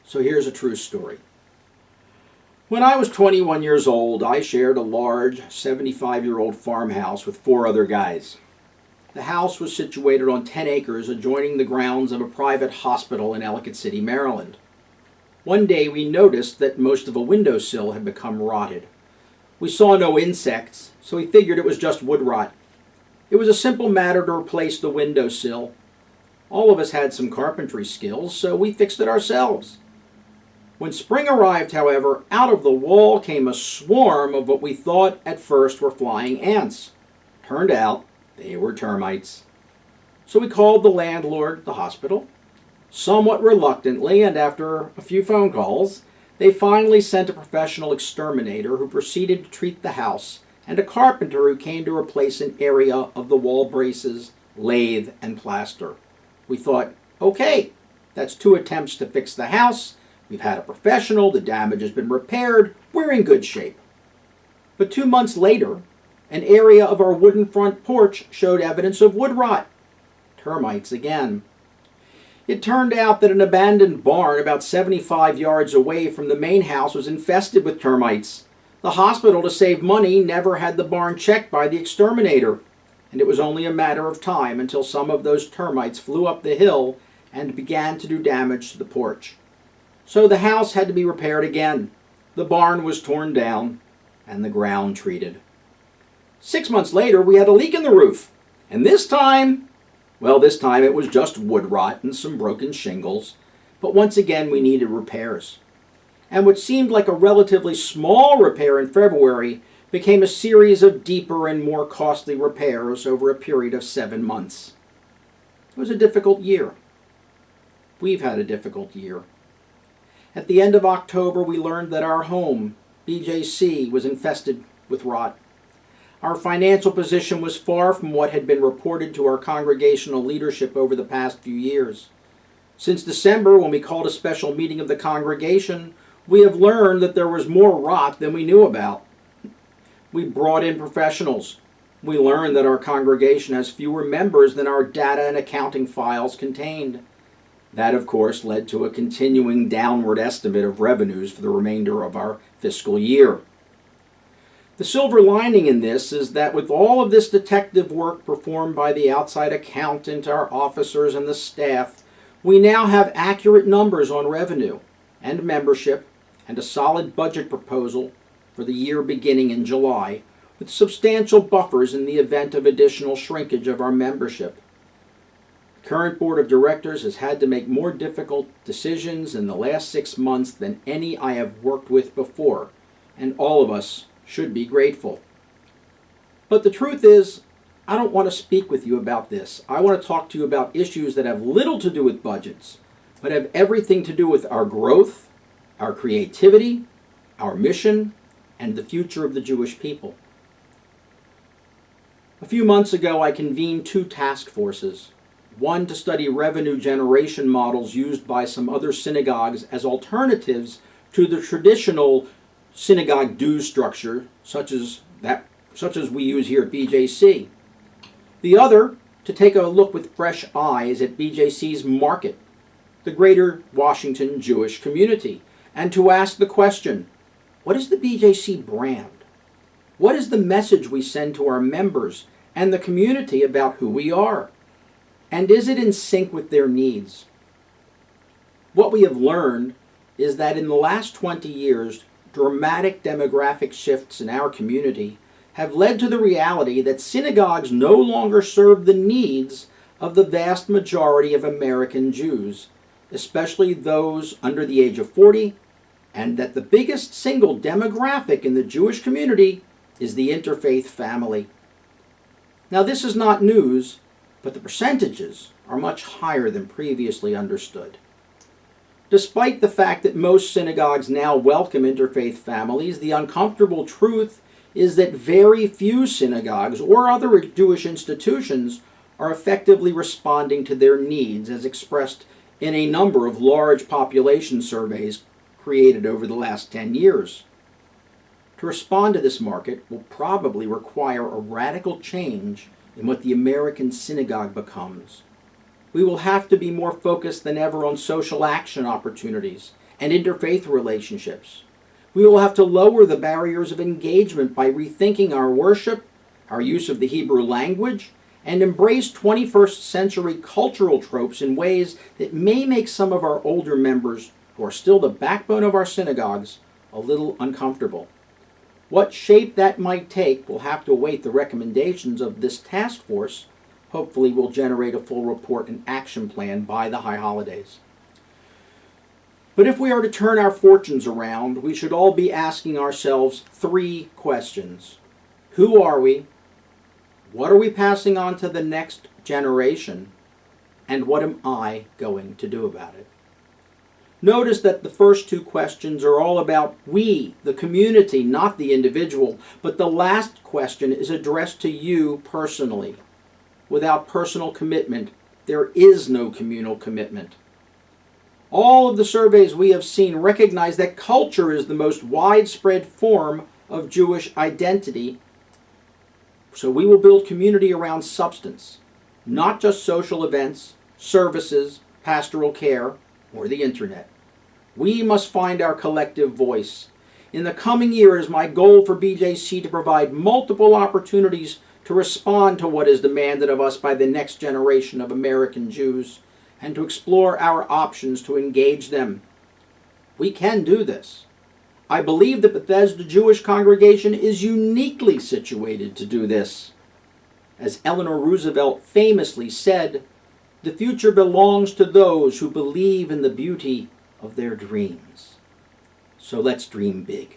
So here's a true story. When I was 21 years old, I shared a large 75-year-old farmhouse with 4 other guys. The house was situated on 10 acres adjoining the grounds of a private hospital in Ellicott City, Maryland. One day we noticed that most of a windowsill had become rotted. We saw no insects, so we figured it was just wood rot. It was a simple matter to replace the windowsill. All of us had some carpentry skills, so we fixed it ourselves. When spring arrived, however, out of the wall came a swarm of what we thought at first were flying ants. Turned out they were termites. So we called the landlord, the hospital. Somewhat reluctantly, and after a few phone calls, they finally sent a professional exterminator who proceeded to treat the house, and a carpenter who came to replace an area of the wall braces, lathe, and plaster. We thought, okay, that's 2 attempts to fix the house. We've had a professional, the damage has been repaired, we're in good shape. But 2 months later, an area of our wooden front porch showed evidence of wood rot. Termites again. It turned out that an abandoned barn about 75 yards away from the main house was infested with termites. The hospital, to save money, never had the barn checked by the exterminator, and it was only a matter of time until some of those termites flew up the hill and began to do damage to the porch. So the house had to be repaired again. The barn was torn down and the ground treated. 6 months later, we had a leak in the roof, and this time it was just wood rot and some broken shingles, but once again we needed repairs. And what seemed like a relatively small repair in February became a series of deeper and more costly repairs over a period of 7 months. It was a difficult year. We've had a difficult year. At the end of October, we learned that our home, BJC, was infested with rot. Our financial position was far from what had been reported to our congregational leadership over the past few years. Since December, when we called a special meeting of the congregation, we have learned that there was more rot than we knew about. We brought in professionals. We learned that our congregation has fewer members than our data and accounting files contained. That, of course, led to a continuing downward estimate of revenues for the remainder of our fiscal year. The silver lining in this is that with all of this detective work performed by the outside accountant, our officers, and the staff, we now have accurate numbers on revenue and membership and a solid budget proposal for the year beginning in July, with substantial buffers in the event of additional shrinkage of our membership. The current board of directors has had to make more difficult decisions in the last 6 months than any I have worked with before, and all of us should be grateful. But the truth is, I don't want to speak with you about this. I want to talk to you about issues that have little to do with budgets, but have everything to do with our growth, our creativity, our mission, and the future of the Jewish people. A few months ago, I convened 2 task forces. One to study revenue generation models used by some other synagogues as alternatives to the traditional synagogue dues structure, such as we use here at BJC. The other, to take a look with fresh eyes at BJC's market, the greater Washington Jewish community, and to ask the question, what is the BJC brand? What is the message we send to our members and the community about who we are? And is it in sync with their needs? What we have learned is that in the last 20 years, dramatic demographic shifts in our community have led to the reality that synagogues no longer serve the needs of the vast majority of American Jews, especially those under the age of 40, and that the biggest single demographic in the Jewish community is the interfaith family. Now, this is not news, but the percentages are much higher than previously understood. Despite the fact that most synagogues now welcome interfaith families, the uncomfortable truth is that very few synagogues or other Jewish institutions are effectively responding to their needs as expressed in a number of large population surveys created over the last 10 years. To respond to this market will probably require a radical change in what the American synagogue becomes. We will have to be more focused than ever on social action opportunities and interfaith relationships. We will have to lower the barriers of engagement by rethinking our worship, our use of the Hebrew language, and embrace 21st century cultural tropes in ways that may make some of our older members, who are still the backbone of our synagogues, a little uncomfortable. What shape that might take will have to await the recommendations of this task force. Hopefully we'll generate a full report and action plan by the high holidays. But if we are to turn our fortunes around, we should all be asking ourselves 3 questions. Who are we? What are we passing on to the next generation? And what am I going to do about it? Notice that the first 2 questions are all about we, the community, not the individual. But the last question is addressed to you personally. Without personal commitment, there is no communal commitment. All of the surveys we have seen recognize that culture is the most widespread form of Jewish identity. So we will build community around substance, not just social events, services, pastoral care, or the internet. We must find our collective voice. In the coming year, it is my goal for BJC to provide multiple opportunities to respond to what is demanded of us by the next generation of American Jews, and to explore our options to engage them. We can do this. I believe the Bethesda Jewish congregation is uniquely situated to do this. As Eleanor Roosevelt famously said, the future belongs to those who believe in the beauty of their dreams. So let's dream big.